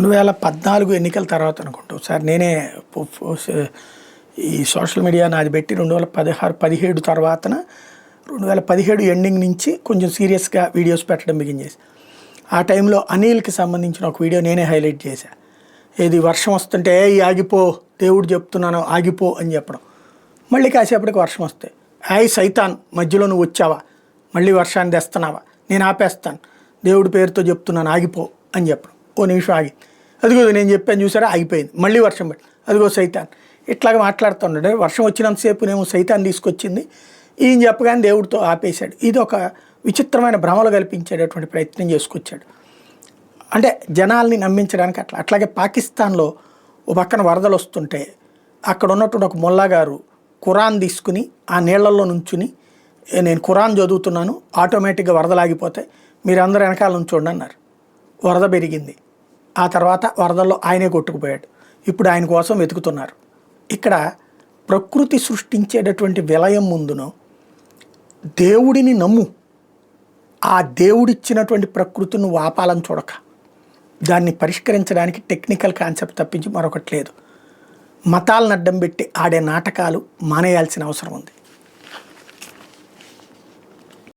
2014 ఎన్నికల తర్వాత అనుకుంటా సార్ నేనే ఈ సోషల్ మీడియా నాది పెట్టి 2016-17 తర్వాతన 2017 ఎండింగ్ నుంచి కొంచెం సీరియస్గా వీడియోస్ పెట్టడం బిగిన్ చేసి ఆ టైంలో అనిల్కి సంబంధించిన ఒక వీడియో నేనే హైలైట్ చేశా. ఏది వర్షం వస్తుంటే ఆగిపో దేవుడు చెప్తున్నాను ఆగిపో అని చెప్పడం, మళ్ళీ కాసేపటికి వర్షం వస్తే సైతాన్ మధ్యలో నువ్వు వచ్చావా, మళ్ళీ వర్షాన్ని తెస్తున్నావా, నేను ఆపేస్తాను దేవుడి పేరుతో చెప్తున్నాను ఆగిపో అని చెప్పడం. ఓ నిమిషం ఆగి, అదిగో నేను చెప్పాను చూసారా ఆగిపోయింది, మళ్ళీ వర్షం పడి అదిగో సైతాన్, ఇట్లాగా మాట్లాడుతున్నాడు. వర్షం వచ్చినంతసేపు నేమో సైతాన్ తీసుకొచ్చింది, ఈయన చెప్పగానే దేవుడితో ఆపేశాడు. ఇది ఒక విచిత్రమైన భ్రమలు కల్పించేటటువంటి ప్రయత్నం చేసుకొచ్చాడు. అంటే జనాల్ని నమ్మించడానికి అట్లా. అట్లాగే పాకిస్తాన్లో ఓ పక్కన వరదలు వస్తుంటే అక్కడ ఉన్నటువంటి ఒక మొల్లా గారు ఖురాన్ తీసుకుని ఆ నీళ్లలో నుంచుని నేను ఖురాన్ చదువుతున్నాను ఆటోమేటిక్గా వరదలు ఆగిపోతాయి మీరందరూ వెనకాల నుంచోండి అన్నారు. వరద పెరిగింది, ఆ తర్వాత వరదల్లో ఆయనే కొట్టుకుపోయాడు. ఇప్పుడు ఆయన కోసం వెతుకుతున్నారు. ఇక్కడ ప్రకృతి సృష్టించేటటువంటి విలయం ముందును దేవుడిని నమ్ము, ఆ దేవుడిచ్చినటువంటి ప్రకృతిని నువ్వు ఆపాలని చూడక, దాన్ని పరిష్కరించడానికి టెక్నికల్ కాన్సెప్ట్ తప్పించి మరొకటి లేదు. మతాలను అడ్డం పెట్టి ఆడే నాటకాలు మానేయాల్సిన అవసరం ఉంది.